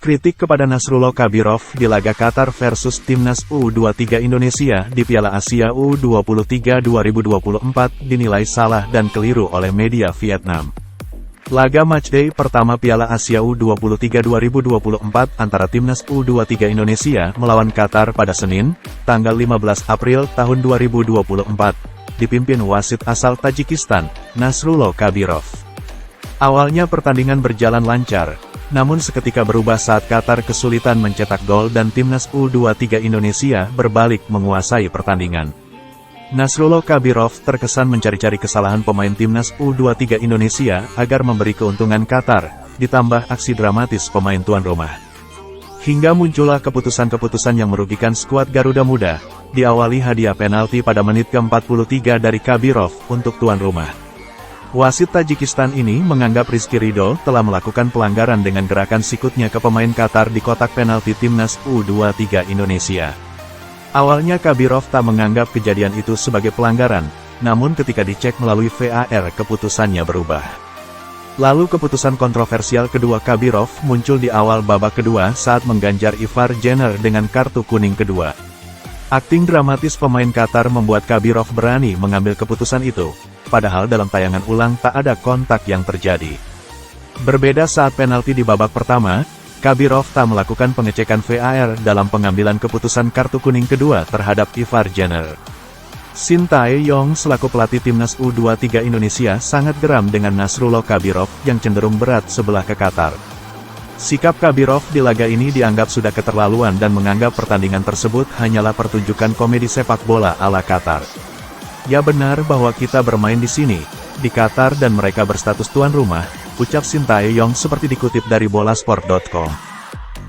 Kritik kepada Nasrullah Kabirov di laga Qatar versus Timnas U23 Indonesia di Piala Asia U23 2024 dinilai salah dan keliru oleh media Vietnam. Laga matchday pertama Piala Asia U23 2024 antara Timnas U23 Indonesia melawan Qatar pada Senin, tanggal 15 April tahun 2024, dipimpin wasit asal Tajikistan, Nasrullah Kabirov. Awalnya pertandingan berjalan lancar, namun seketika berubah saat Qatar kesulitan mencetak gol dan Timnas U23 Indonesia berbalik menguasai pertandingan. Nasrullah Kabirov terkesan mencari-cari kesalahan pemain Timnas U23 Indonesia agar memberi keuntungan Qatar, ditambah aksi dramatis pemain tuan rumah. Hingga muncullah keputusan-keputusan yang merugikan skuad Garuda Muda, diawali hadiah penalti pada menit ke-43 dari Kabirov untuk tuan rumah. Wasit Tajikistan ini menganggap Rizky Ridho telah melakukan pelanggaran dengan gerakan sikutnya ke pemain Qatar di kotak penalti Timnas U23 Indonesia. Awalnya Kabirov tak menganggap kejadian itu sebagai pelanggaran, namun ketika dicek melalui VAR keputusannya berubah. Lalu keputusan kontroversial kedua Kabirov muncul di awal babak kedua saat mengganjar Ivar Jenner dengan kartu kuning kedua. Akting dramatis pemain Qatar membuat Kabirov berani mengambil keputusan itu, padahal dalam tayangan ulang tak ada kontak yang terjadi. Berbeda saat penalti di babak pertama, Kabirov tak melakukan pengecekan VAR dalam pengambilan keputusan kartu kuning kedua terhadap Ivar Jenner. Shin Tae-yong selaku pelatih Timnas U23 Indonesia sangat geram dengan Nasrullah Kabirov yang cenderung berat sebelah ke Qatar. Sikap Kabirov di laga ini dianggap sudah keterlaluan dan menganggap pertandingan tersebut hanyalah pertunjukan komedi sepak bola ala Qatar. Ya benar bahwa kita bermain di sini, di Qatar dan mereka berstatus tuan rumah, ucap Shin Tae-yong seperti dikutip dari bolasport.com.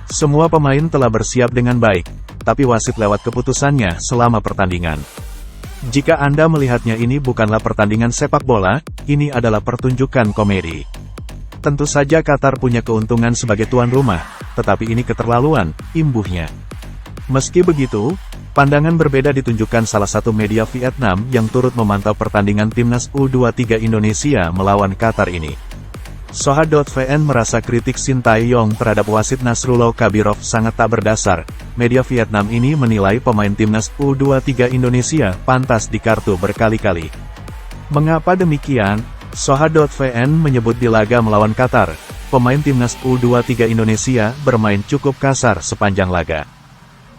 Semua pemain telah bersiap dengan baik, tapi wasit lewat keputusannya selama pertandingan. Jika Anda melihatnya ini bukanlah pertandingan sepak bola, ini adalah pertunjukan komedi. Tentu saja Qatar punya keuntungan sebagai tuan rumah, tetapi ini keterlaluan, imbuhnya. Meski begitu, pandangan berbeda ditunjukkan salah satu media Vietnam yang turut memantau pertandingan Timnas U23 Indonesia melawan Qatar ini. Soha.vn merasa kritik Shin Tae-yong terhadap wasit Nasrullah Kabirov sangat tak berdasar. Media Vietnam ini menilai pemain Timnas U23 Indonesia pantas dikartu berkali-kali. Mengapa demikian? Soha.vn menyebut di laga melawan Qatar, pemain Timnas U23 Indonesia bermain cukup kasar sepanjang laga.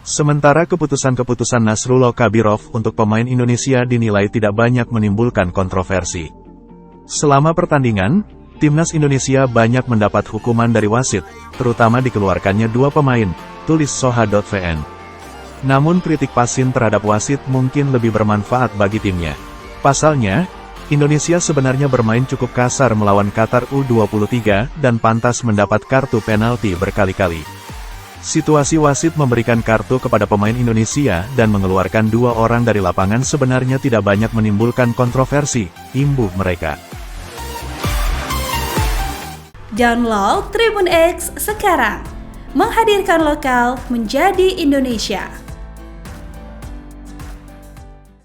Sementara keputusan-keputusan Nasrullah Kabirov untuk pemain Indonesia dinilai tidak banyak menimbulkan kontroversi. Selama pertandingan, Timnas Indonesia banyak mendapat hukuman dari wasit, terutama dikeluarkannya dua pemain, tulis Soha.vn. Namun kritik Shin terhadap wasit mungkin lebih bermanfaat bagi timnya. Pasalnya, Indonesia sebenarnya bermain cukup kasar melawan Qatar U23 dan pantas mendapat kartu penalti berkali-kali. Situasi wasit memberikan kartu kepada pemain Indonesia dan mengeluarkan dua orang dari lapangan sebenarnya tidak banyak menimbulkan kontroversi, imbuh mereka. Download Tribun X sekarang, menghadirkan lokal menjadi Indonesia.